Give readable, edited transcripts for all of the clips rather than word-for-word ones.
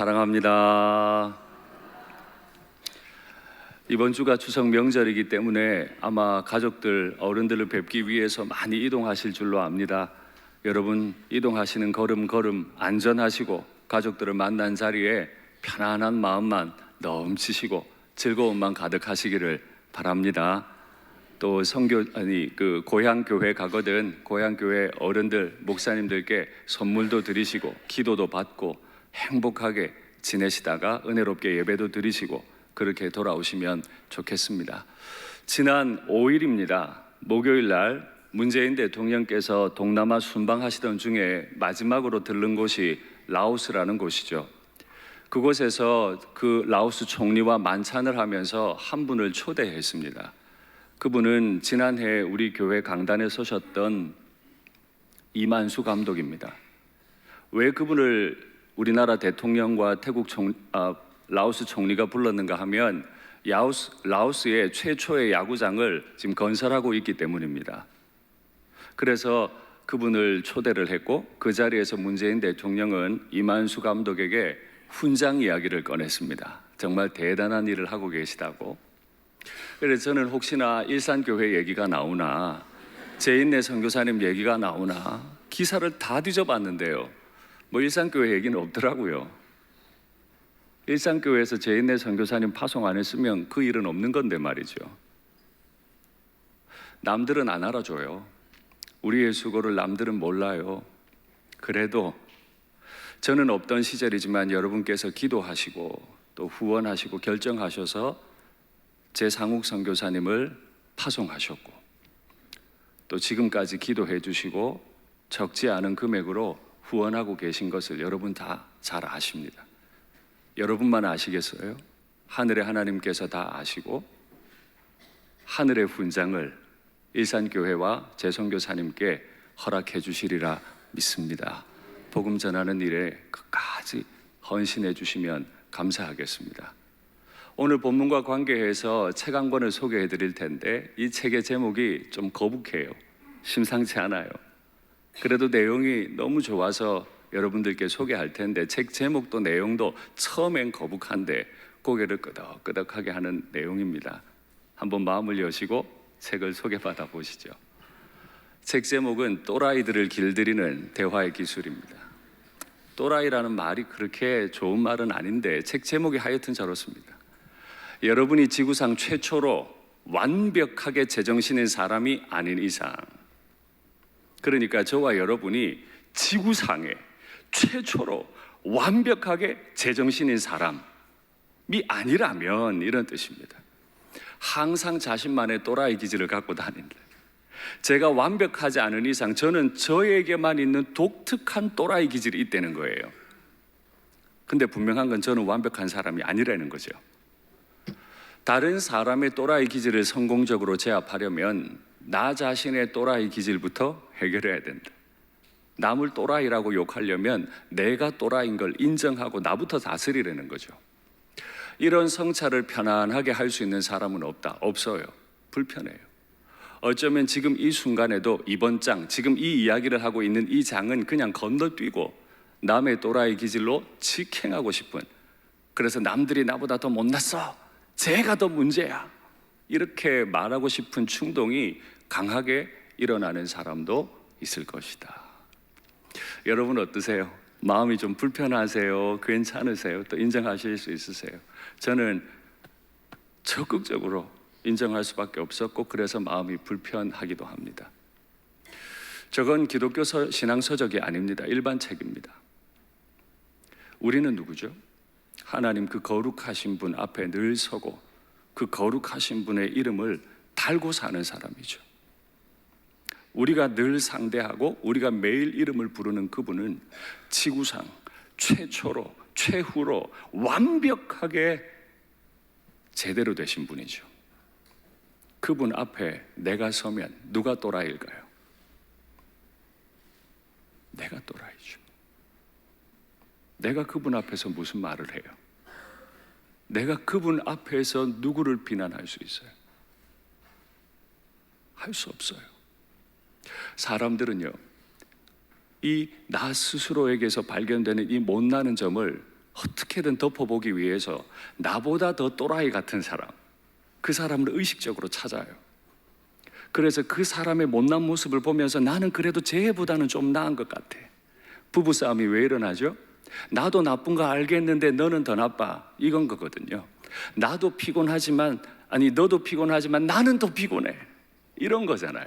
사랑합니다. 이번 주가 추석 명절이기 때문에 아마 가족들, 어른들을 뵙기 위해서 많이 이동하실 줄로 압니다. 여러분 이동하시는 걸음걸음 안전하시고 가족들을 만난 자리에 편안한 마음만 넘치시고 즐거움만 가득하시기를 바랍니다. 또 고향 교회 가거든 고향 교회 어른들, 목사님들께 선물도 드리시고 기도도 받고 행복하게 지내시다가 은혜롭게 예배도 드리시고 그렇게 돌아오시면 좋겠습니다. 지난 5일입니다. 목요일 날 문재인 대통령께서 동남아 순방하시던 중에 마지막으로 들른 곳이 라오스라는 곳이죠. 그곳에서 그 라오스 총리와 만찬을 하면서 한 분을 초대했습니다. 그분은 지난해 우리 교회 강단에 서셨던 이만수 감독입니다. 왜 그분을 우리나라 대통령과 라오스 총리가 불렀는가 하면 라오스의 최초의 야구장을 지금 건설하고 있기 때문입니다. 그래서 그분을 초대를 했고 그 자리에서 문재인 대통령은 이만수 감독에게 훈장 이야기를 꺼냈습니다. 정말 대단한 일을 하고 계시다고. 그래서 저는 혹시나 일산교회 얘기가 나오나 제인내 선교사님 얘기가 나오나 기사를 다 뒤져봤는데요, 일산교회 얘기는 없더라고요. 일산교회에서 제인내 선교사님 파송 안 했으면 그 일은 없는 건데 말이죠. 남들은 안 알아줘요. 우리의 수고를 남들은 몰라요. 그래도 저는 없던 시절이지만 여러분께서 기도하시고 또 후원하시고 결정하셔서 제상욱 선교사님을 파송하셨고 또 지금까지 기도해 주시고 적지 않은 금액으로 후원하고 계신 것을 여러분 다 잘 아십니다. 여러분만 아시겠어요? 하늘의 하나님께서 다 아시고 하늘의 훈장을 일산교회와 제선교사님께 허락해 주시리라 믿습니다. 복음 전하는 일에 끝까지 헌신해 주시면 감사하겠습니다. 오늘 본문과 관계해서 책 한 권을 소개해 드릴 텐데 이 책의 제목이 좀 거북해요. 심상치 않아요. 그래도 내용이 너무 좋아서 여러분들께 소개할 텐데 책 제목도 내용도 처음엔 거북한데 고개를 끄덕끄덕하게 하는 내용입니다. 한번 마음을 여시고 책을 소개받아 보시죠. 책 제목은 또라이들을 길들이는 대화의 기술입니다. 또라이라는 말이 그렇게 좋은 말은 아닌데 책 제목이 하여튼 저렇습니다. 여러분이 지구상 최초로 완벽하게 제정신인 사람이 아닌 이상, 그러니까 저와 여러분이 지구상에 최초로 완벽하게 제정신인 사람이 아니라면 이런 뜻입니다. 항상 자신만의 또라이 기질을 갖고 다닌다. 제가 완벽하지 않은 이상 저는 저에게만 있는 독특한 또라이 기질이 있다는 거예요. 근데 분명한 건 저는 완벽한 사람이 아니라는 거죠. 다른 사람의 또라이 기질을 성공적으로 제압하려면 나 자신의 또라이 기질부터 해결해야 된다. 남을 또라이라고 욕하려면 내가 또라이인 걸 인정하고 나부터 다스리라는 거죠. 이런 성찰을 편안하게 할 수 있는 사람은 없어요. 불편해요. 어쩌면 지금 이 순간에도 이번 장, 지금 이 이야기를 하고 있는 이 장은 그냥 건너뛰고 남의 또라이 기질로 직행하고 싶은, 그래서 남들이 나보다 더 못났어, 제가 더 문제야, 이렇게 말하고 싶은 충동이 강하게 일어나는 사람도 있을 것이다. 여러분 어떠세요? 마음이 좀 불편하세요? 괜찮으세요? 또 인정하실 수 있으세요? 저는 적극적으로 인정할 수밖에 없었고 그래서 마음이 불편하기도 합니다. 저건 기독교 신앙서적이 아닙니다. 일반 책입니다. 우리는 누구죠? 하나님 그 거룩하신 분 앞에 늘 서고 그 거룩하신 분의 이름을 달고 사는 사람이죠. 우리가 늘 상대하고 우리가 매일 이름을 부르는 그분은 지구상 최초로 최후로 완벽하게 제대로 되신 분이죠. 그분 앞에 내가 서면 누가 또라이일까요? 내가 또라이죠. 내가 그분 앞에서 무슨 말을 해요? 내가 그분 앞에서 누구를 비난할 수 있어요? 할 수 없어요. 사람들은요, 이 나 스스로에게서 발견되는 이 못나는 점을 어떻게든 덮어보기 위해서 나보다 더 또라이 같은 사람, 그 사람을 의식적으로 찾아요. 그래서 그 사람의 못난 모습을 보면서 나는 그래도 쟤보다는 좀 나은 것 같아. 부부싸움이 왜 일어나죠? 나도 나쁜 거 알겠는데 너는 더 나빠, 이건 거거든요. 나도 피곤하지만, 아니 너도 피곤하지만 나는 더 피곤해, 이런 거잖아요.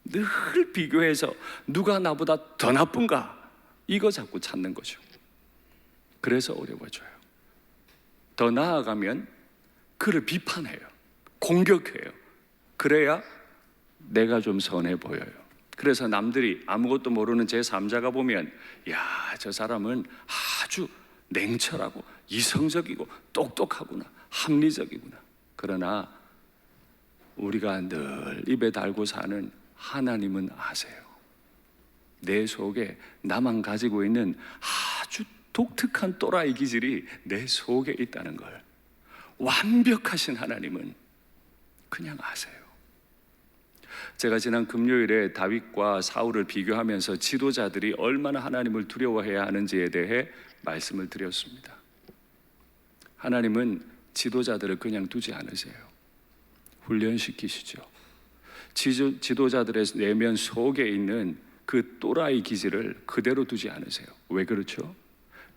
늘 비교해서 누가 나보다 더 나쁜가, 이거 자꾸 찾는 거죠. 그래서 어려워져요. 더 나아가면 그를 비판해요, 공격해요. 그래야 내가 좀 선해 보여요. 그래서 남들이 아무것도 모르는 제3자가 보면, 야, 저 사람은 아주 냉철하고 이성적이고 똑똑하구나, 합리적이구나. 그러나 우리가 늘 입에 달고 사는 하나님은 아세요. 내 속에 나만 가지고 있는 아주 독특한 또라이 기질이 내 속에 있다는 걸 완벽하신 하나님은 그냥 아세요. 제가 지난 금요일에 다윗과 사울을 비교하면서 지도자들이 얼마나 하나님을 두려워해야 하는지에 대해 말씀을 드렸습니다. 하나님은 지도자들을 그냥 두지 않으세요. 훈련시키시죠. 지도자들의 내면 속에 있는 그 또라이 기질을 그대로 두지 않으세요. 왜 그렇죠?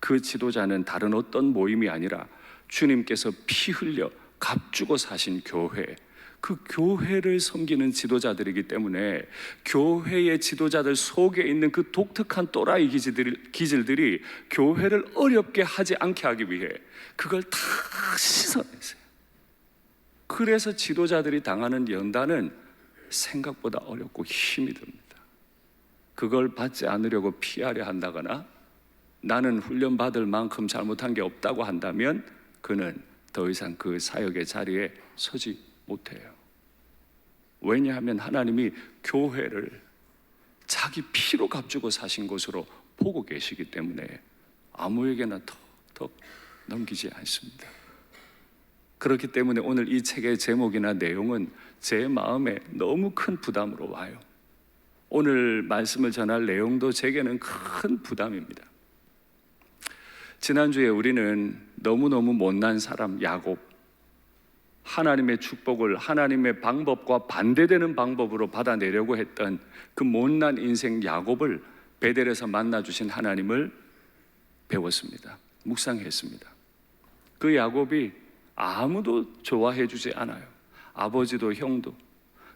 그 지도자는 다른 어떤 모임이 아니라 주님께서 피 흘려 값주고 사신 교회, 그 교회를 섬기는 지도자들이기 때문에 교회의 지도자들 속에 있는 그 독특한 또라이 기질들이 교회를 어렵게 하지 않게 하기 위해 그걸 다 씻어내세요. 그래서 지도자들이 당하는 연단은 생각보다 어렵고 힘이 듭니다. 그걸 받지 않으려고 피하려 한다거나 나는 훈련받을 만큼 잘못한 게 없다고 한다면 그는 더 이상 그 사역의 자리에 서지 못해요. 왜냐하면 하나님이 교회를 자기 피로 값주고 사신 것으로 보고 계시기 때문에 아무에게나 더 넘기지 않습니다. 그렇기 때문에 오늘 이 책의 제목이나 내용은 제 마음에 너무 큰 부담으로 와요. 오늘 말씀을 전할 내용도 제게는 큰 부담입니다. 지난주에 우리는 너무너무 못난 사람 야곱, 하나님의 축복을 하나님의 방법과 반대되는 방법으로 받아내려고 했던 그 못난 인생 야곱을 베델에서 만나주신 하나님을 배웠습니다. 묵상했습니다. 그 야곱이 아무도 좋아해 주지 않아요. 아버지도 형도,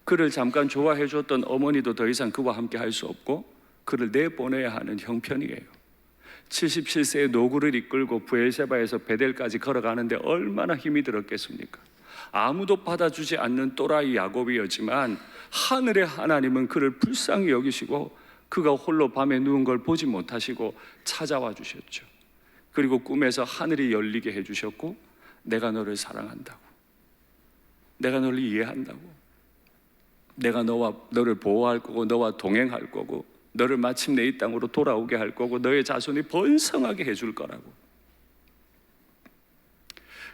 그를 잠깐 좋아해 줬던 어머니도 더 이상 그와 함께 할 수 없고 그를 내보내야 하는 형편이에요. 77세의 노구를 이끌고 브엘세바에서 베델까지 걸어가는데 얼마나 힘이 들었겠습니까? 아무도 받아주지 않는 또라이 야곱이었지만 하늘의 하나님은 그를 불쌍히 여기시고 그가 홀로 밤에 누운 걸 보지 못하시고 찾아와 주셨죠. 그리고 꿈에서 하늘이 열리게 해주셨고, 내가 너를 사랑한다고, 내가 너를 이해한다고, 내가 너를 보호할 거고 너와 동행할 거고 너를 마침내 이 땅으로 돌아오게 할 거고 너의 자손이 번성하게 해줄 거라고.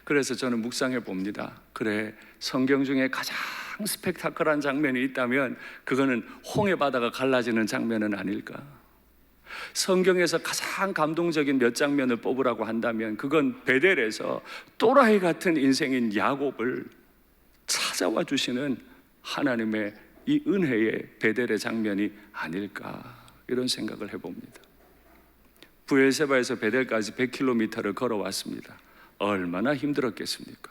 그래서 저는 묵상해 봅니다. 그래, 성경 중에 가장 스펙타클한 장면이 있다면 그거는 홍해 바다가 갈라지는 장면은 아닐까. 성경에서 가장 감동적인 몇 장면을 뽑으라고 한다면 그건 베델에서 또라이 같은 인생인 야곱을 찾아와 주시는 하나님의 이 은혜의 베델의 장면이 아닐까, 이런 생각을 해봅니다. 브엘세바에서 베델까지 100km를 걸어왔습니다. 얼마나 힘들었겠습니까?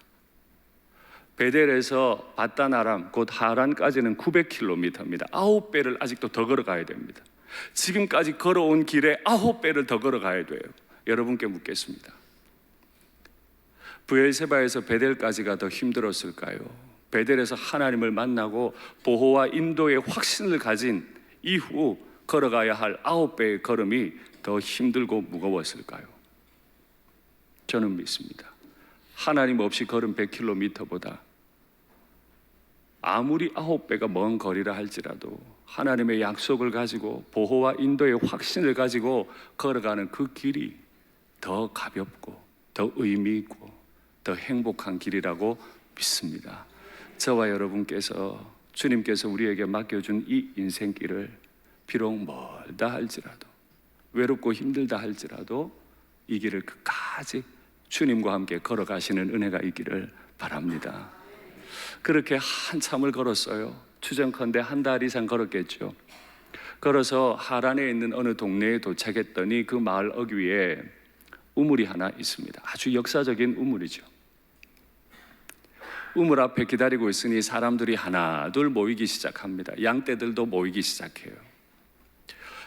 베델에서 바단 아람 곧 하란까지는 900km입니다. 9배를 아직도 더 걸어가야 됩니다. 지금까지 걸어온 길에 9배를 더 걸어가야 돼요. 여러분께 묻겠습니다. 브엘세바에서 베델까지가 더 힘들었을까요? 베델에서 하나님을 만나고 보호와 인도의 확신을 가진 이후 걸어가야 할 9배의 걸음이 더 힘들고 무거웠을까요? 저는 믿습니다. 하나님 없이 걸은 100km보다 아무리 9배가 먼 거리라 할지라도 하나님의 약속을 가지고 보호와 인도의 확신을 가지고 걸어가는 그 길이 더 가볍고 더 의미 있고 더 행복한 길이라고 믿습니다. 저와 여러분께서, 주님께서 우리에게 맡겨준 이 인생길을 비록 멀다 할지라도, 외롭고 힘들다 할지라도 이 길을 끝까지 주님과 함께 걸어가시는 은혜가 있기를 바랍니다. 그렇게 한참을 걸었어요. 추정컨대 한 달 이상 걸었겠죠. 걸어서 하란에 있는 어느 동네에 도착했더니 그 마을 어귀에 우물이 하나 있습니다. 아주 역사적인 우물이죠. 우물 앞에 기다리고 있으니 사람들이 하나 둘 모이기 시작합니다. 양떼들도 모이기 시작해요.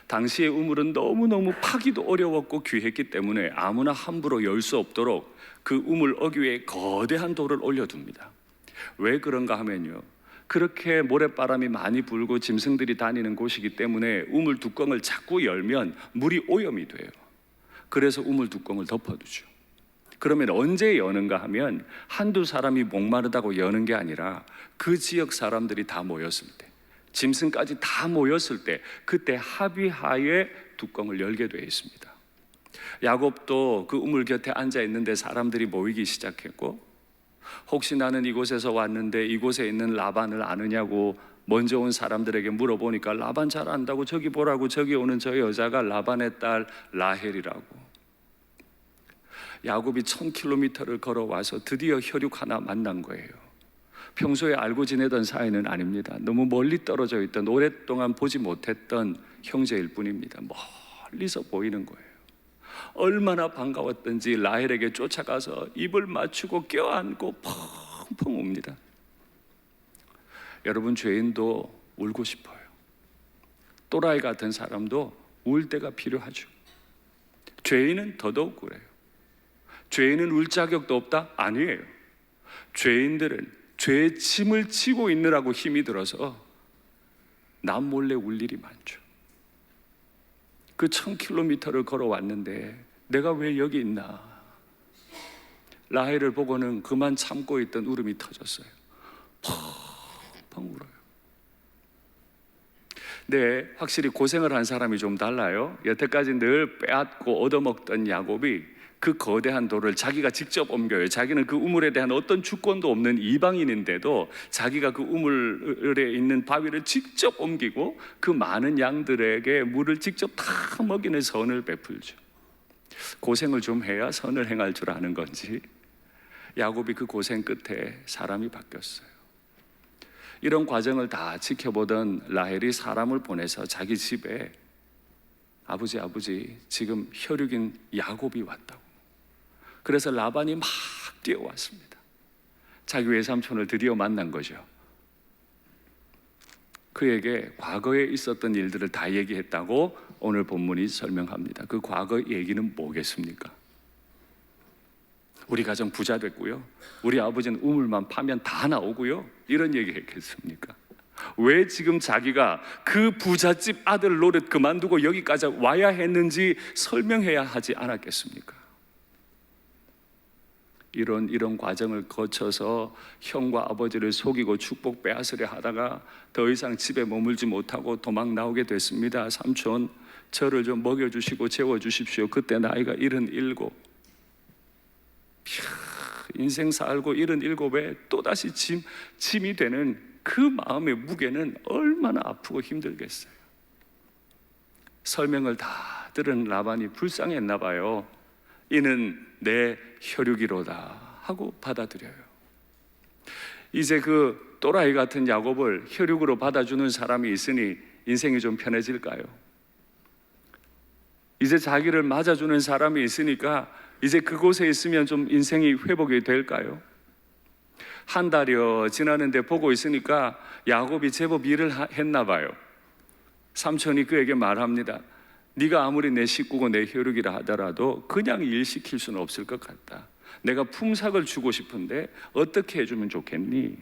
당시의 우물은 너무너무 파기도 어려웠고 귀했기 때문에 아무나 함부로 열 수 없도록 그 우물 어귀에 거대한 돌을 올려둡니다. 왜 그런가 하면요, 그렇게 모래바람이 많이 불고 짐승들이 다니는 곳이기 때문에 우물 뚜껑을 자꾸 열면 물이 오염이 돼요. 그래서 우물 뚜껑을 덮어두죠. 그러면 언제 여는가 하면 한두 사람이 목마르다고 여는 게 아니라 그 지역 사람들이 다 모였을 때, 짐승까지 다 모였을 때, 그때 합의하에 뚜껑을 열게 되어 있습니다. 야곱도 그 우물 곁에 앉아 있는데 사람들이 모이기 시작했고, 혹시 나는 이곳에서 왔는데 이곳에 있는 라반을 아느냐고 먼저 온 사람들에게 물어보니까 라반 잘 안다고, 저기 보라고, 저기 오는 저 여자가 라반의 딸 라헬이라고. 야곱이 1000km를 걸어와서 드디어 혈육 하나 만난 거예요. 평소에 알고 지내던 사이는 아닙니다. 너무 멀리 떨어져 있던, 오랫동안 보지 못했던 형제일 뿐입니다. 멀리서 보이는 거예요. 얼마나 반가웠던지 라헬에게 쫓아가서 입을 맞추고 껴안고 펑펑 웁니다. 여러분, 죄인도 울고 싶어요. 또라이 같은 사람도 울 때가 필요하죠. 죄인은 더더욱 그래요. 죄인은 울 자격도 없다? 아니에요. 죄인들은 죄의 짐을 지고 있느라고 힘이 들어서 남 몰래 울 일이 많죠. 그 1000km를 걸어왔는데 내가 왜 여기 있나? 라헬을 보고는 그만 참고 있던 울음이 터졌어요. 펑펑 울어요. 네, 확실히 고생을 한 사람이 좀 달라요. 여태까지 늘 빼앗고 얻어먹던 야곱이 그 거대한 돌을 자기가 직접 옮겨요. 자기는 그 우물에 대한 어떤 주권도 없는 이방인인데도 자기가 그 우물에 있는 바위를 직접 옮기고 그 많은 양들에게 물을 직접 다 먹이는 선을 베풀죠. 고생을 좀 해야 선을 행할 줄 아는 건지 야곱이 그 고생 끝에 사람이 바뀌었어요. 이런 과정을 다 지켜보던 라헬이 사람을 보내서 자기 집에 아버지 지금 혈육인 야곱이 왔다고. 그래서 라반이 막 뛰어왔습니다. 자기 외삼촌을 드디어 만난 거죠. 그에게 과거에 있었던 일들을 다 얘기했다고 오늘 본문이 설명합니다. 그 과거 얘기는 뭐겠습니까? 우리 가정 부자 됐고요, 우리 아버지는 우물만 파면 다 나오고요, 이런 얘기 했겠습니까? 왜 지금 자기가 그 부잣집 아들 노릇 그만두고 여기까지 와야 했는지 설명해야 하지 않았겠습니까? 이런 과정을 거쳐서 형과 아버지를 속이고 축복 빼앗으려 하다가 더 이상 집에 머물지 못하고 도망 나오게 됐습니다. 삼촌, 저를 좀 먹여주시고 재워주십시오. 그때 나이가 77. 인생 살고 77에 또다시 짐이 되는 그 마음의 무게는 얼마나 아프고 힘들겠어요. 설명을 다 들은 라반이 불쌍했나 봐요. 이는 내 혈육이로다 하고 받아들여요. 이제 그 또라이 같은 야곱을 혈육으로 받아주는 사람이 있으니 인생이 좀 편해질까요? 이제 자기를 맞아주는 사람이 있으니까 이제 그곳에 있으면 좀 인생이 회복이 될까요? 한 달여 지나는데 보고 있으니까 야곱이 제법 일을 했나 봐요. 삼촌이 그에게 말합니다. 네가 아무리 내 식구고 내 혈육이라 하더라도 그냥 일 시킬 수는 없을 것 같다. 내가 품삯을 주고 싶은데 어떻게 해주면 좋겠니?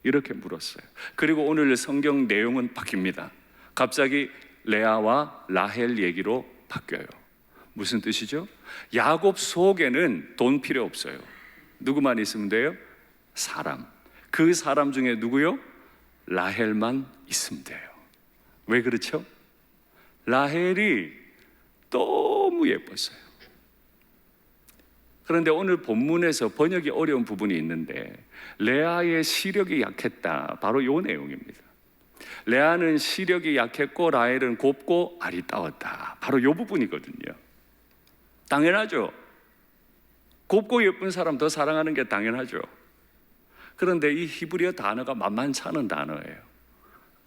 이렇게 물었어요. 그리고 오늘 성경 내용은 바뀝니다. 갑자기 레아와 라헬 얘기로 바뀌어요. 무슨 뜻이죠? 야곱 속에는 돈 필요 없어요. 누구만 있으면 돼요? 사람. 그 사람 중에 누구요? 라헬만 있으면 돼요. 왜 그렇죠? 라헬이 너무 예뻤어요. 그런데 오늘 본문에서 번역이 어려운 부분이 있는데 레아의 시력이 약했다, 바로 이 내용입니다. 레아는 시력이 약했고 라헬은 곱고 아리따웠다, 바로 이 부분이거든요. 당연하죠. 곱고 예쁜 사람 더 사랑하는 게 당연하죠. 그런데 이 히브리어 단어가 만만치 않은 단어예요.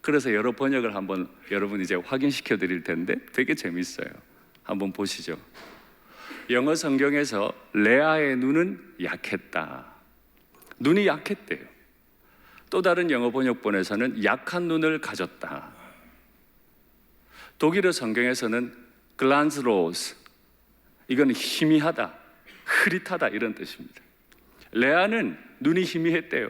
그래서 여러 번역을 한번 여러분 이제 확인시켜 드릴 텐데 되게 재밌어요. 한번 보시죠. 영어 성경에서 레아의 눈은 약했다. 눈이 약했대요. 또 다른 영어 번역본에서는 약한 눈을 가졌다. 독일어 성경에서는 글란즈로스, 이건 희미하다, 흐릿하다 이런 뜻입니다. 레아는 눈이 희미했대요.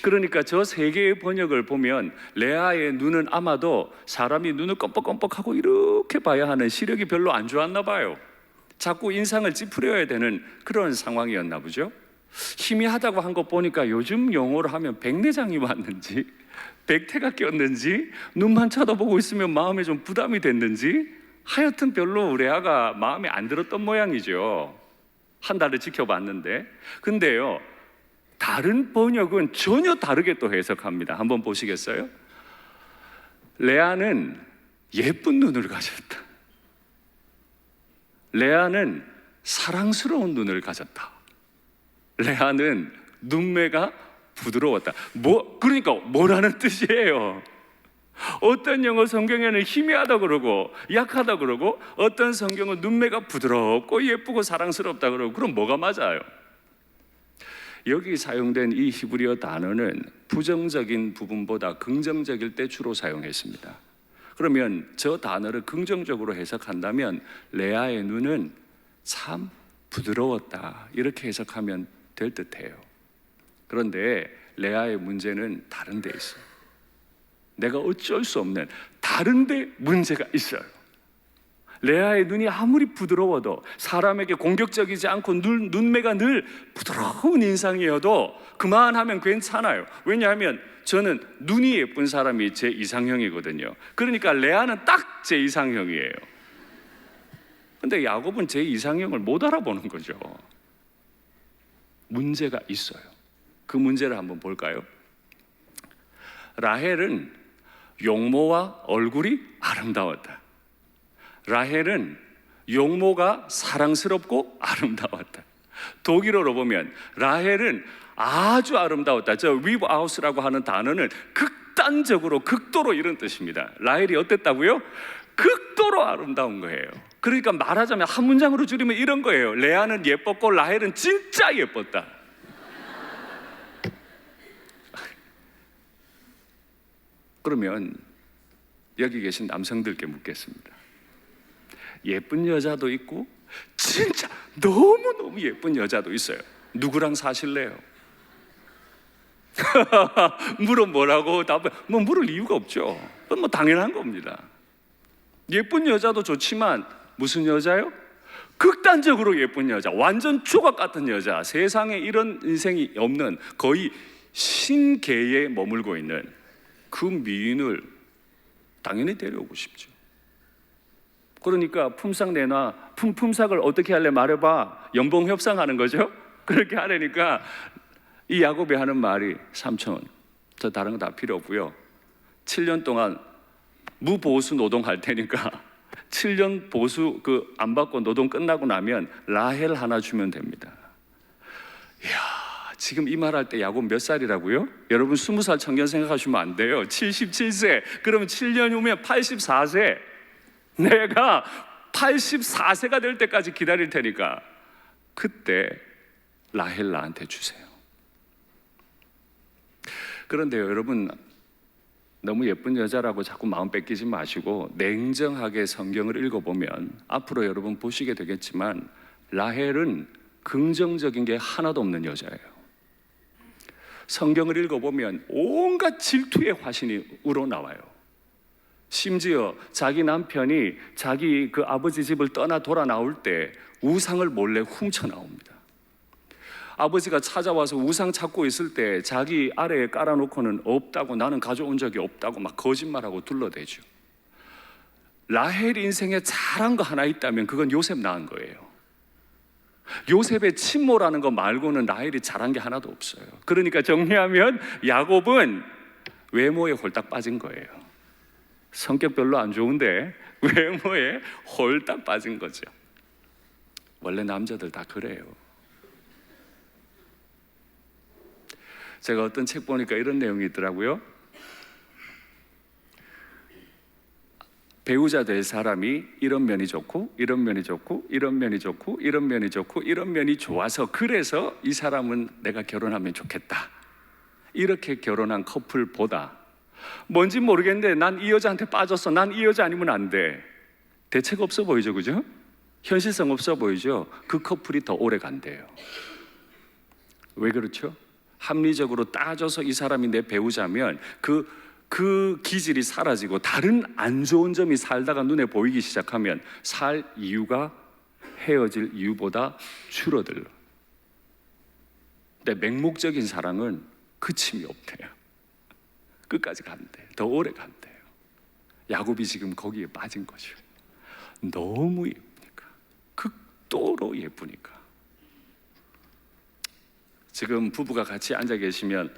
그러니까 저 세 개의 번역을 보면 레아의 눈은 아마도 사람이 눈을 껌뻑껌뻑하고 이렇게 봐야 하는 시력이 별로 안 좋았나 봐요. 자꾸 인상을 찌푸려야 되는 그런 상황이었나 보죠. 희미하다고 한 거 보니까 요즘 용어로 하면 백내장이 왔는지 백태가 꼈는지 눈만 쳐다보고 있으면 마음에 좀 부담이 됐는지 하여튼 별로 레아가 마음에 안 들었던 모양이죠. 한 달을 지켜봤는데. 근데요, 다른 번역은 전혀 다르게 또 해석합니다. 한번 보시겠어요? 레아는 예쁜 눈을 가졌다. 레아는 사랑스러운 눈을 가졌다. 레아는 눈매가 부드러웠다. 그러니까 뭐라는 뜻이에요? 어떤 영어 성경에는 희미하다 그러고 약하다 그러고, 어떤 성경은 눈매가 부드럽고 예쁘고 사랑스럽다 그러고, 그럼 뭐가 맞아요? 여기 사용된 이 히브리어 단어는 부정적인 부분보다 긍정적일 때 주로 사용했습니다. 그러면 저 단어를 긍정적으로 해석한다면 레아의 눈은 참 부드러웠다, 이렇게 해석하면 될 듯해요. 그런데 레아의 문제는 다른 데 있어요. 내가 어쩔 수 없는 다른 데 문제가 있어요. 레아의 눈이 아무리 부드러워도, 사람에게 공격적이지 않고 눈매가 늘 부드러운 인상이어도 그만하면 괜찮아요. 왜냐하면 저는 눈이 예쁜 사람이 제 이상형이거든요. 그러니까 레아는 딱 제 이상형이에요. 근데 야곱은 제 이상형을 못 알아보는 거죠. 문제가 있어요. 그 문제를 한번 볼까요? 라헬은 용모와 얼굴이 아름다웠다. 라헬은 용모가 사랑스럽고 아름다웠다. 독일어로 보면 라헬은 아주 아름다웠다. 저 위브아우스라고 하는 단어는 극단적으로, 극도로 이런 뜻입니다. 라헬이 어땠다고요? 극도로 아름다운 거예요. 그러니까 말하자면 한 문장으로 줄이면 이런 거예요. 레아는 예뻤고 라헬은 진짜 예뻤다. 그러면 여기 계신 남성들께 묻겠습니다. 예쁜 여자도 있고 진짜 너무너무 예쁜 여자도 있어요. 누구랑 사실래요? 물어 뭐라고 답해? 물을 이유가 없죠. 그건 당연한 겁니다. 예쁜 여자도 좋지만 무슨 여자요? 극단적으로 예쁜 여자, 완전 조각 같은 여자, 세상에 이런 인생이 없는 거의 신계에 머물고 있는 그 미인을 당연히 데려오고 싶죠. 그러니까 품삯 내놔. 품삯을 어떻게 할래 말해봐. 연봉 협상하는 거죠. 그렇게 하려니까 이 야곱이 하는 말이, 삼촌, 저 다른 거 다 필요 없고요, 7년 동안 무보수 노동할 테니까 7년 보수 안 받고 노동 끝나고 나면 라헬 하나 주면 됩니다. 이야, 지금 이 말 할 때 야곱 몇 살이라고요? 여러분 20살 청년 생각하시면 안 돼요. 77세. 그러면 7년 후면 84세. 내가 84세가 될 때까지 기다릴 테니까 그때 라헬 나한테 주세요. 그런데요, 여러분, 너무 예쁜 여자라고 자꾸 마음 뺏기지 마시고 냉정하게 성경을 읽어보면 앞으로 여러분 보시게 되겠지만 라헬은 긍정적인 게 하나도 없는 여자예요. 성경을 읽어보면 온갖 질투의 화신이 우러나와요. 심지어 자기 남편이 자기 그 아버지 집을 떠나 돌아 나올 때 우상을 몰래 훔쳐 나옵니다. 아버지가 찾아와서 우상 찾고 있을 때 자기 아래에 깔아놓고는 없다고, 나는 가져온 적이 없다고 막 거짓말하고 둘러대죠. 라헬 인생에 잘한 거 하나 있다면 그건 요셉 낳은 거예요. 요셉의 친모라는 거 말고는 라헬이 잘한 게 하나도 없어요. 그러니까 정리하면 야곱은 외모에 홀딱 빠진 거예요. 성격 별로 안 좋은데 외모에 홀딱 빠진 거죠. 원래 남자들 다 그래요. 제가 어떤 책 보니까 이런 내용이 있더라고요. 배우자 될 사람이 이런 면이 좋고 이런 면이 좋고 이런 면이 좋고 이런 면이 좋고 이런 면이 좋아서 그래서 이 사람은 내가 결혼하면 좋겠다, 이렇게 결혼한 커플보다 뭔지 모르겠는데 난 이 여자한테 빠졌어, 난 이 여자 아니면 안 돼, 대책 없어 보이죠, 그죠? 현실성 없어 보이죠? 그 커플이 더 오래 간대요. 왜 그렇죠? 합리적으로 따져서 이 사람이 내 배우자면 그 기질이 사라지고 다른 안 좋은 점이 살다가 눈에 보이기 시작하면 살 이유가 헤어질 이유보다 줄어들어. 근데 맹목적인 사랑은 그침이 없대요. 끝까지 간대. 더 오래 간대요. 야곱이 지금 거기에 빠진 거죠. 너무 예쁘니까, 극도로 예쁘니까. 지금 부부가 같이 앉아 계시면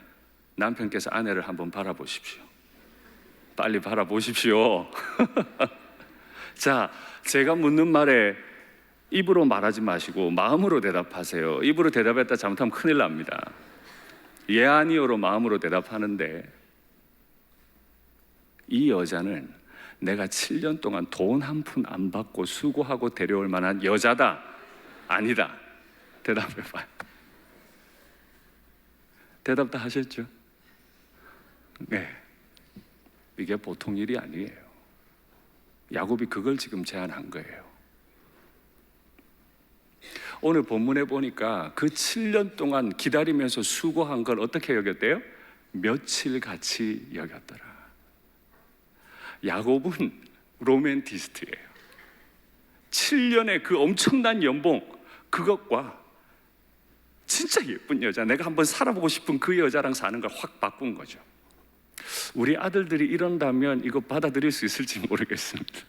남편께서 아내를 한번 바라보십시오. 빨리 바라보십시오. 자, 제가 묻는 말에 입으로 말하지 마시고 마음으로 대답하세요. 입으로 대답했다 잘못하면 큰일 납니다. 예 아니요로 마음으로 대답하는데, 이 여자는 내가 7년 동안 돈 한 푼 안 받고 수고하고 데려올 만한 여자다, 아니다? 대답해봐요. 대답 다 하셨죠? 네. 이게 보통 일이 아니에요. 야곱이 그걸 지금 제안한 거예요. 오늘 본문에 보니까 그 7년 동안 기다리면서 수고한 걸 어떻게 여겼대요? 며칠같이 여겼더라. 야곱은 로맨티스트예요. 7년의 그 엄청난 연봉, 그것과 진짜 예쁜 여자, 내가 한번 살아보고 싶은 그 여자랑 사는 걸 확 바꾼 거죠. 우리 아들들이 이런다면 이거 받아들일 수 있을지 모르겠습니다.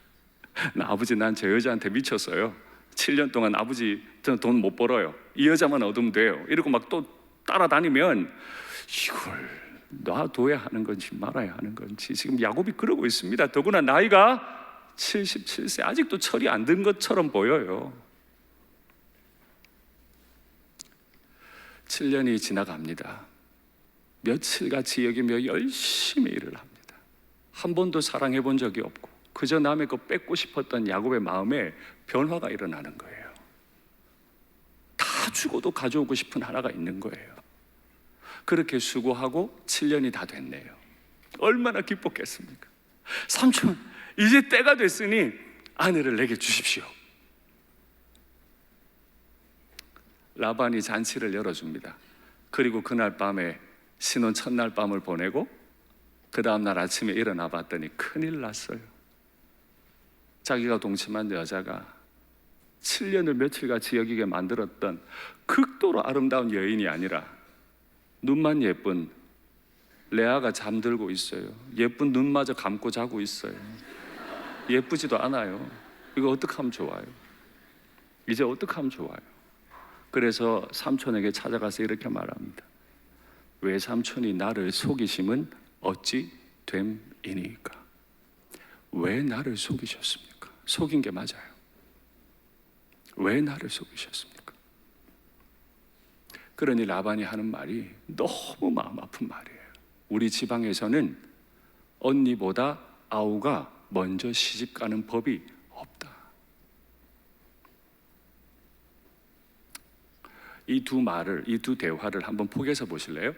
아버지, 난 저 여자한테 미쳤어요. 7년 동안 아버지 저는 돈 못 벌어요. 이 여자만 얻으면 돼요. 이러고 막 또 따라다니면 이걸 놔둬야 하는 건지 말아야 하는 건지 지금 야곱이 그러고 있습니다. 더구나 나이가 77세, 아직도 철이 안 든 것처럼 보여요. 7년이 지나갑니다. 며칠같이 여기며 열심히 일을 합니다. 한 번도 사랑해 본 적이 없고 그저 남의 거 뺏고 싶었던 야곱의 마음에 변화가 일어나는 거예요. 다 주고도 가져오고 싶은 하나가 있는 거예요. 그렇게 수고하고 7년이 다 됐네요. 얼마나 기뻤겠습니까? 삼촌, 이제 때가 됐으니 아내를 내게 주십시오. 라반이 잔치를 열어줍니다. 그리고 그날 밤에 신혼 첫날 밤을 보내고 그 다음날 아침에 일어나 봤더니 큰일 났어요. 자기가 동침한 여자가 7년을 며칠같이 여기게 만들었던 극도로 아름다운 여인이 아니라 눈만 예쁜 레아가 잠들고 있어요. 예쁜 눈마저 감고 자고 있어요. 예쁘지도 않아요. 이거 어떻게 하면 좋아요? 이제 어떻게 하면 좋아요? 그래서 삼촌에게 찾아가서 이렇게 말합니다. 외삼촌이 나를 속이심은 어찌 됨이니까? 왜 나를 속이셨습니까? 속인 게 맞아요. 왜 나를 속이셨습니까? 그러니 라반이 하는 말이 너무 마음 아픈 말이에요. 우리 지방에서는 언니보다 아우가 먼저 시집 가는 법이 없다. 이 두 말을, 이 두 대화를 한번 포개서 보실래요?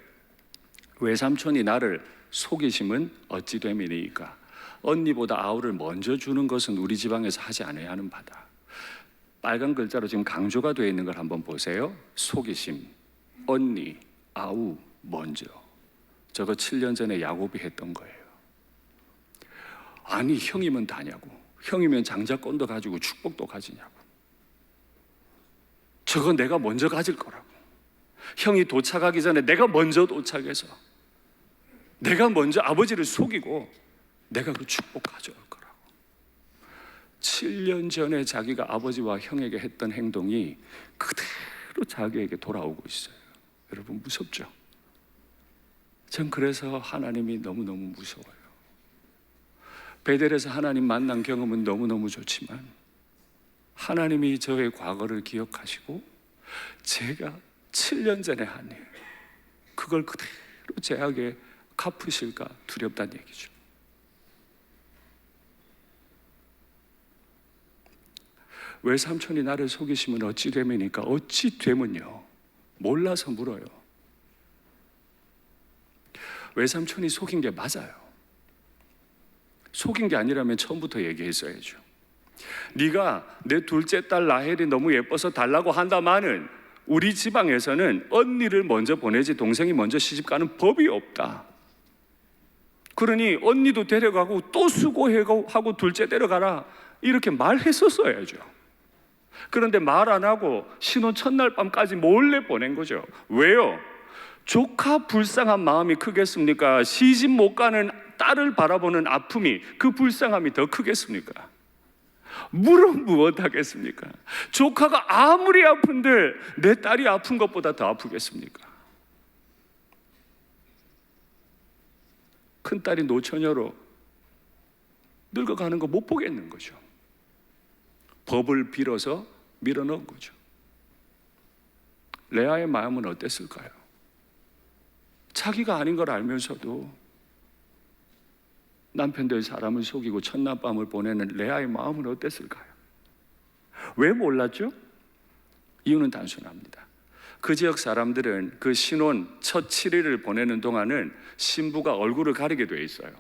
외삼촌이 나를 속이심은 어찌 됨이니까? 언니보다 아우를 먼저 주는 것은 우리 지방에서 하지 않아야 하는 바다. 빨간 글자로 지금 강조가 되어 있는 걸 한번 보세요. 속이심, 언니, 아우, 먼저. 저거 7년 전에 야곱이 했던 거예요. 아니, 형이면 다냐고. 형이면 장자권도 가지고 축복도 가지냐고. 저거 내가 먼저 가질 거라고. 형이 도착하기 전에 내가 먼저 도착해서 내가 먼저 아버지를 속이고 내가 그 축복 가져올 거라고. 7년 전에 자기가 아버지와 형에게 했던 행동이 그대로 자기에게 돌아오고 있어요. 여러분, 무섭죠? 전 그래서 하나님이 너무너무 무서워요. 베델에서 하나님 만난 경험은 너무너무 좋지만 하나님이 저의 과거를 기억하시고 제가 7년 전에 한 일, 그걸 그대로 제하게 갚으실까 두렵다는 얘기죠. 외삼촌이 나를 속이시면 어찌 되면이니까 어찌 되면요, 몰라서 물어요. 외삼촌이 속인 게 맞아요. 속인 게 아니라면 처음부터 얘기했어야죠. 네가 내 둘째 딸 라헬이 너무 예뻐서 달라고 한다마는 우리 지방에서는 언니를 먼저 보내지 동생이 먼저 시집가는 법이 없다. 그러니 언니도 데려가고 또 수고하고 둘째 데려가라, 이렇게 말했었어야죠. 그런데 말 안 하고 신혼 첫날 밤까지 몰래 보낸 거죠. 왜요? 조카 불쌍한 마음이 크겠습니까? 시집 못 가는 딸을 바라보는 아픔이, 그 불쌍함이 더 크겠습니까? 물은 무엇 하겠습니까? 조카가 아무리 아픈데 내 딸이 아픈 것보다 더 아프겠습니까? 큰딸이 노처녀로 늙어가는 거 못 보겠는 거죠. 법을 빌어서 밀어넣은 거죠. 레아의 마음은 어땠을까요? 자기가 아닌 걸 알면서도 남편 될 사람을 속이고 첫날 밤을 보내는 레아의 마음은 어땠을까요? 왜 몰랐죠? 이유는 단순합니다. 그 지역 사람들은 그 신혼 첫 7일을 보내는 동안은 신부가 얼굴을 가리게 돼 있어요.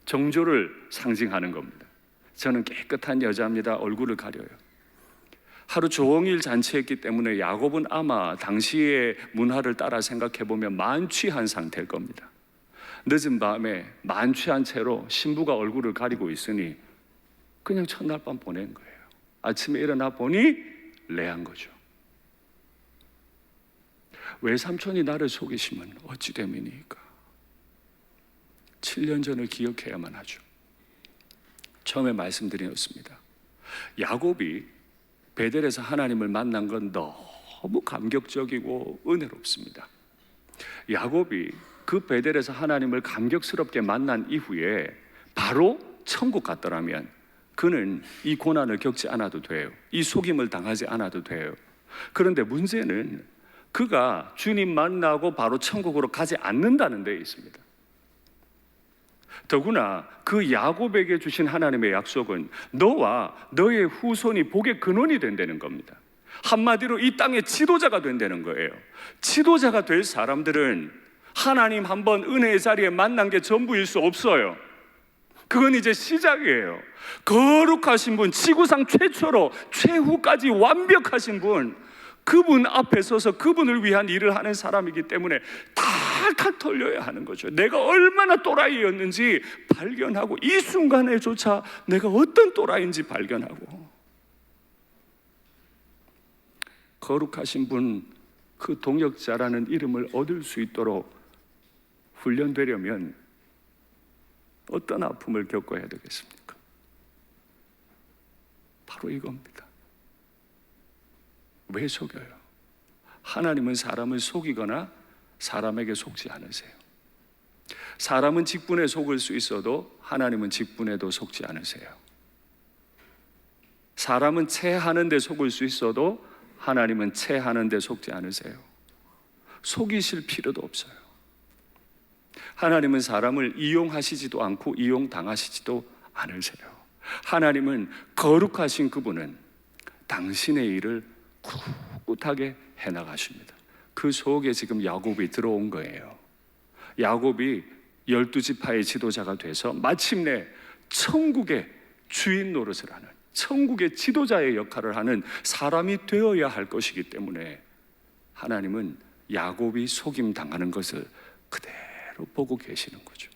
정조를 상징하는 겁니다. 저는 깨끗한 여자입니다. 얼굴을 가려요. 하루 종일 잔치했기 때문에 야곱은 아마 당시의 문화를 따라 생각해보면 만취한 상태일 겁니다. 늦은 밤에 만취한 채로 신부가 얼굴을 가리고 있으니 그냥 첫날 밤 보낸 거예요. 아침에 일어나 보니 레아인 거죠. 외삼촌이 나를 속이시면 어찌 됨이니까. 7년 전을 기억해야만 하죠. 처음에 말씀드렸습니다. 야곱이 베델에서 하나님을 만난 건 너무 감격적이고 은혜롭습니다. 야곱이 그 베델에서 하나님을 감격스럽게 만난 이후에 바로 천국 갔더라면 그는 이 고난을 겪지 않아도 돼요. 이 속임을 당하지 않아도 돼요. 그런데 문제는 그가 주님 만나고 바로 천국으로 가지 않는다는 데 있습니다. 더구나 그 야곱에게 주신 하나님의 약속은 너와 너의 후손이 복의 근원이 된다는 겁니다. 한마디로 이 땅의 지도자가 된다는 거예요. 지도자가 될 사람들은 하나님 한번 은혜의 자리에 만난 게 전부일 수 없어요. 그건 이제 시작이에요. 거룩하신 분, 지구상 최초로 최후까지 완벽하신 분, 그분 앞에 서서 그분을 위한 일을 하는 사람이기 때문에 탈탈 털려야 하는 거죠. 내가 얼마나 또라이였는지 발견하고, 이 순간에조차 내가 어떤 또라이인지 발견하고, 거룩하신 분, 그 동역자라는 이름을 얻을 수 있도록 훈련되려면 어떤 아픔을 겪어야 되겠습니까? 바로 이겁니다. 왜 속여요? 하나님은 사람을 속이거나 사람에게 속지 않으세요. 사람은 직분에 속을 수 있어도 하나님은 직분에도 속지 않으세요. 사람은 체하는 데 속을 수 있어도 하나님은 체하는 데 속지 않으세요. 속이실 필요도 없어요. 하나님은 사람을 이용하시지도 않고 이용당하시지도 않으세요. 하나님은 거룩하신 그분은 당신의 일을 꿋꿋하게 해나가십니다. 그 속에 지금 야곱이 들어온 거예요. 야곱이 12지파의 지도자가 돼서 마침내 천국의 주인 노릇을 하는, 천국의 지도자의 역할을 하는 사람이 되어야 할 것이기 때문에 하나님은 야곱이 속임 당하는 것을 그대로 보고 계시는 거죠.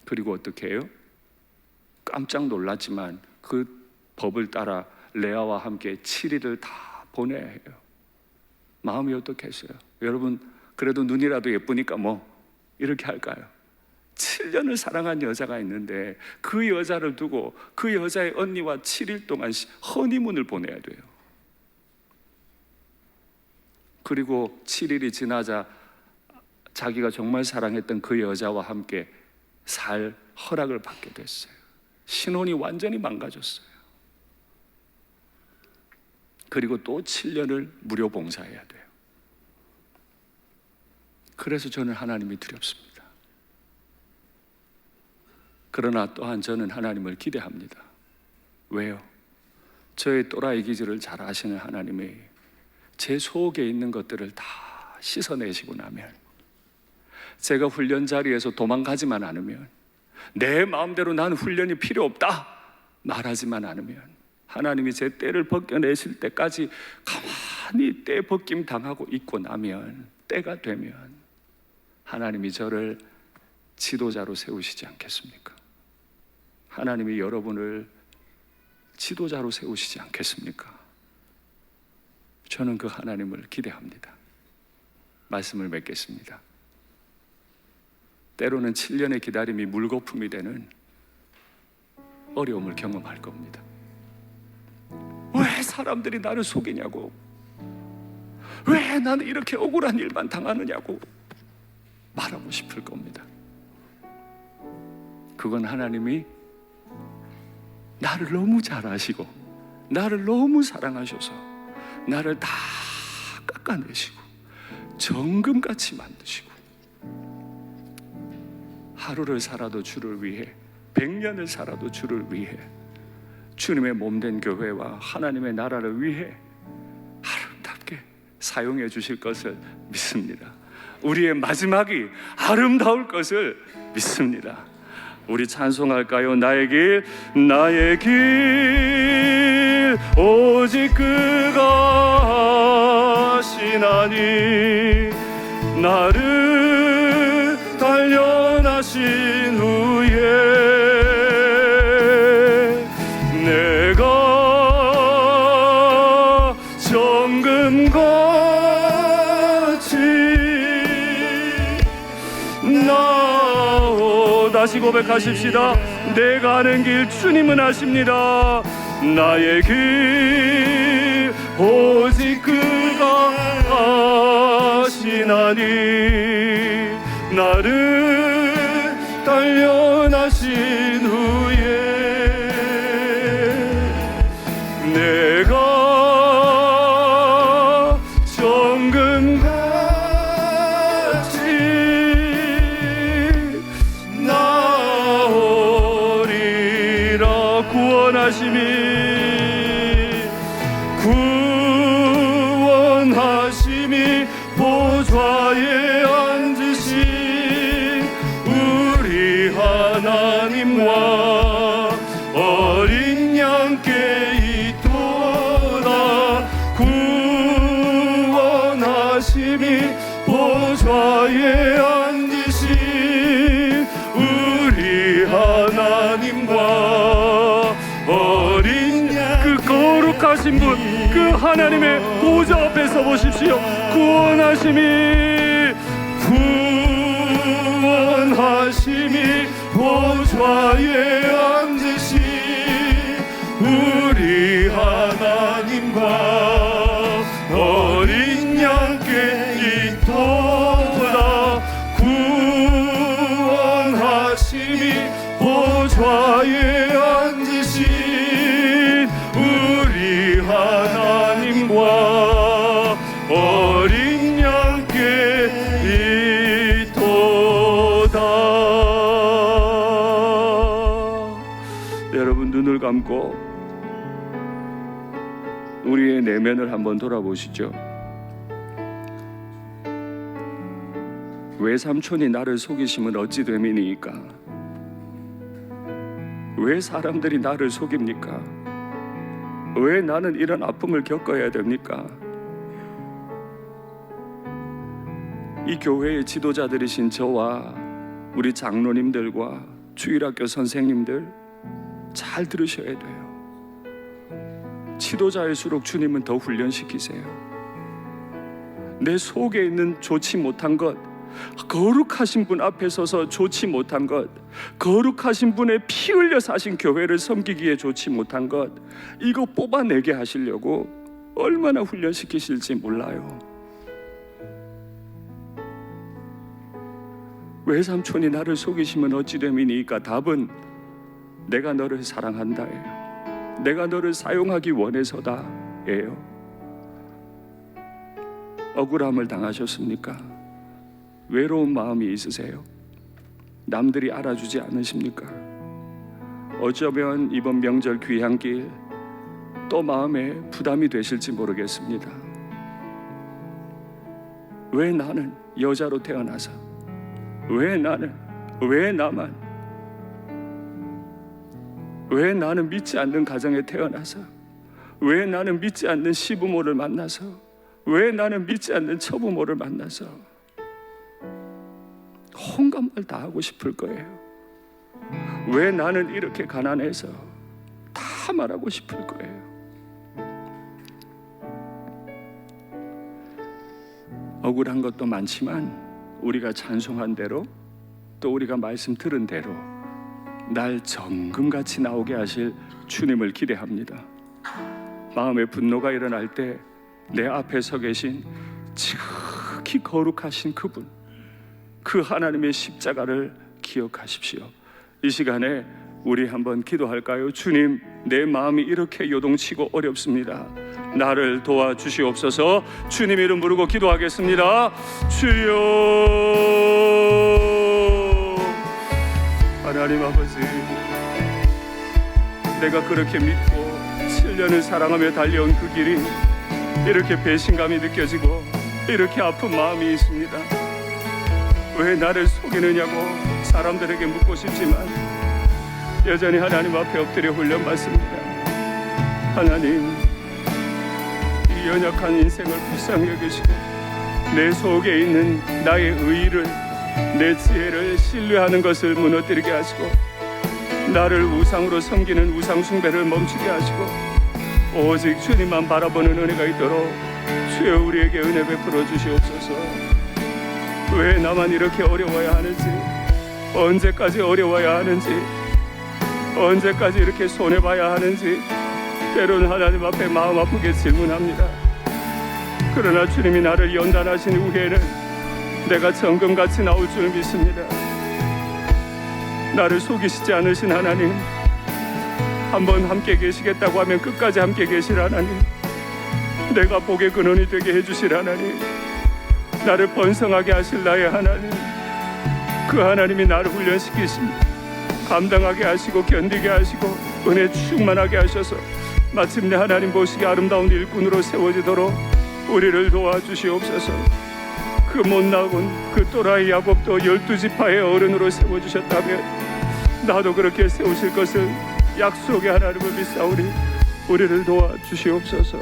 그리고 어떻게 해요? 깜짝 놀랐지만 그 법을 따라 레아와 함께 7일을 다 보내야 해요. 마음이 어떻겠어요? 여러분, 그래도 눈이라도 예쁘니까 뭐 이렇게 할까요? 7년을 사랑한 여자가 있는데 그 여자를 두고 그 여자의 언니와 7일 동안 허니문을 보내야 돼요. 그리고 7일이 지나자 자기가 정말 사랑했던 그 여자와 함께 살 허락을 받게 됐어요. 신혼이 완전히 망가졌어요. 그리고 또 7년을 무료 봉사해야 돼요. 그래서 저는 하나님이 두렵습니다. 그러나 또한 저는 하나님을 기대합니다. 왜요? 저의 또라이 기질을 잘 아시는 하나님이 제 속에 있는 것들을 다 씻어내시고 나면, 제가 훈련 자리에서 도망가지만 않으면, 내 마음대로 난 훈련이 필요 없다 말하지만 않으면, 하나님이 제 때를 벗겨내실 때까지 가만히 때 벗김 당하고 있고 나면, 때가 되면 하나님이 저를 지도자로 세우시지 않겠습니까? 하나님이 여러분을 지도자로 세우시지 않겠습니까? 저는 그 하나님을 기대합니다. 말씀을 맺겠습니다. 때로는 7년의 기다림이 물거품이 되는 어려움을 경험할 겁니다. 왜 사람들이 나를 속이냐고, 왜 나는 이렇게 억울한 일만 당하느냐고 말하고 싶을 겁니다. 그건 하나님이 나를 너무 잘 아시고 나를 너무 사랑하셔서 나를 다 깎아내시고 정금같이 만드시고, 하루를 살아도 주를 위해, 100년을 살아도 주를 위해, 주님의 몸된 교회와 하나님의 나라를 위해 아름답게 사용해 주실 것을 믿습니다. 우리의 마지막이 아름다울 것을 믿습니다. 우리 찬송할까요? 나의 길, 나의 길 오직 그가 하시나니, 나를 단련하신 후에 내가 정금같이 다시 고백하십시다. 내가 아는 길 주님은 아십니다. 나의 길 오직 그가 하시나니, 나를 단련하신 후에 내가 정금같이 나오리라. 구원하심이 보좌에 앉으신 우리 하나님과 어린 양께 있도다. 구원하심이 보좌에 앉으신 우리 하나님과 어린 양, 그 거룩하신 분, 그 하나님의 보좌 앞에 서 보십시오. 구원하심이 보좌에 앉으신 우리 하나님과 어린 양께 있도다. 구원하심이 보좌에 앉으신 우리 하나님과 어린 양께 있도다. 여러분, 눈을 감고 우리의 내면을 한번 돌아보시죠. 외삼촌이 나를 속이시면 어찌 됨이니까? 왜 사람들이 나를 속입니까? 왜 나는 이런 아픔을 겪어야 됩니까? 이 교회의 지도자들이신 저와 우리 장로님들과 주일학교 선생님들, 잘 들으셔야 돼요. 지도자일수록 주님은 더 훈련시키세요. 내 속에 있는 좋지 못한 것, 거룩하신 분 앞에 서서 좋지 못한 것, 거룩하신 분의 피 흘려 사신 교회를 섬기기에 좋지 못한 것, 이거 뽑아내게 하시려고 얼마나 훈련시키실지 몰라요. 외삼촌이 나를 속이시면 어찌 됨이니까? 답은 내가 너를 사랑한다예요. 내가 너를 사용하기 원해서다예요. 억울함을 당하셨습니까? 외로운 마음이 있으세요? 남들이 알아주지 않으십니까? 어쩌면 이번 명절 귀향길 또 마음에 부담이 되실지 모르겠습니다. 왜 나는 여자로 태어나서, 왜 나만, 왜 나는 믿지 않는 가정에 태어나서, 왜 나는 믿지 않는 시부모를 만나서, 왜 나는 믿지 않는 처부모를 만나서 온갖 말 다 하고 싶을 거예요. 왜 나는 이렇게 가난해서 다 말하고 싶을 거예요. 억울한 것도 많지만 우리가 찬송한 대로 또 우리가 말씀 들은 대로 날 정금같이 나오게 하실 주님을 기대합니다. 마음에 분노가 일어날 때 내 앞에 서 계신 지극히 거룩하신 그분, 그 하나님의 십자가를 기억하십시오. 이 시간에 우리 한번 기도할까요? 주님, 내 마음이 이렇게 요동치고 어렵습니다. 나를 도와주시옵소서. 주님 이름 부르고 기도하겠습니다. 주여, 하나님 아버지, 내가 그렇게 믿고 7년을 사랑하며 달려온 그 길이 이렇게 배신감이 느껴지고 이렇게 아픈 마음이 있습니다. 왜 나를 속이느냐고 사람들에게 묻고 싶지만 여전히 하나님 앞에 엎드려 훈련받습니다. 하나님, 이 연약한 인생을 불쌍히 여기시고 내 속에 있는 나의 의의를, 내 지혜를 신뢰하는 것을 무너뜨리게 하시고 나를 우상으로 섬기는 우상 숭배를 멈추게 하시고 오직 주님만 바라보는 은혜가 있도록 주여 우리에게 은혜 베풀어 주시옵소서. 왜 나만 이렇게 어려워야 하는지, 언제까지 어려워야 하는지, 언제까지 이렇게 손해봐야 하는지 때로는 하나님 앞에 마음 아프게 질문합니다. 그러나 주님이 나를 연단하신 후에는 내가 정금같이 나올 줄 믿습니다. 나를 속이시지 않으신 하나님, 한번 함께 계시겠다고 하면 끝까지 함께 계실 하나님, 내가 복의 근원이 되게 해주실 하나님, 나를 번성하게 하실 나의 하나님, 그 하나님이 나를 훈련시키십니다. 감당하게 하시고 견디게 하시고 은혜 충만하게 하셔서 마침내 하나님 보시기에 아름다운 일꾼으로 세워지도록 우리를 도와주시옵소서. 그 못나온 그 또라이 야곱도 12지파의 어른으로 세워주셨다면 나도 그렇게 세우실 것을 약속의 하나님을 믿사오니 우리를 도와주시옵소서.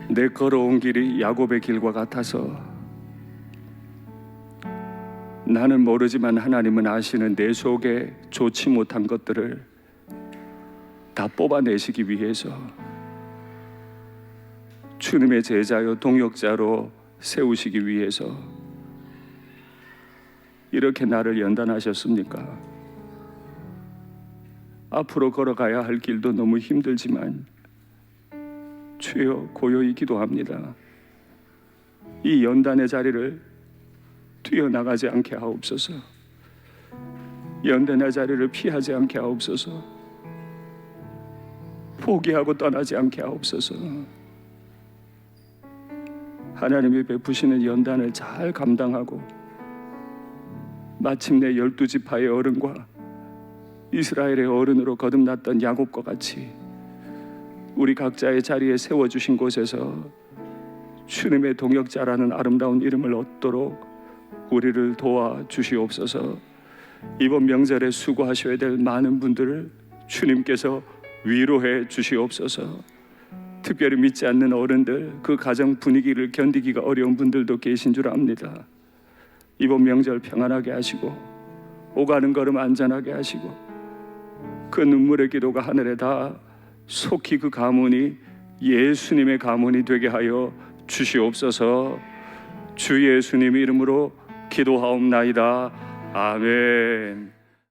내 걸어온 길이 야곱의 길과 같아서 나는 모르지만 하나님은 아시는 내 속에 좋지 못한 것들을 다 뽑아내시기 위해서 주님의 제자요 동역자로 세우시기 위해서 이렇게 나를 연단하셨습니까? 앞으로 걸어가야 할 길도 너무 힘들지만 주여 고요히 기도합니다. 이 연단의 자리를 뛰어나가지 않게 하옵소서. 연단의 자리를 피하지 않게 하옵소서. 포기하고 떠나지 않게 하옵소서. 하나님이 베푸시는 연단을 잘 감당하고 마침내 12지파의 어른과 이스라엘의 어른으로 거듭났던 야곱과 같이 우리 각자의 자리에 세워주신 곳에서 주님의 동역자라는 아름다운 이름을 얻도록 우리를 도와주시옵소서. 이번 명절에 수고하셔야 될 많은 분들을 주님께서 위로해 주시옵소서. 특별히 믿지 않는 어른들, 그 가정 분위기를 견디기가 어려운 분들도 계신 줄 압니다. 이번 명절 평안하게 하시고 오가는 걸음 안전하게 하시고 그 눈물의 기도가 하늘에 다 속히 그 가문이 예수님의 가문이 되게 하여 주시옵소서. 주 예수님 이름으로 기도하옵나이다. 아멘.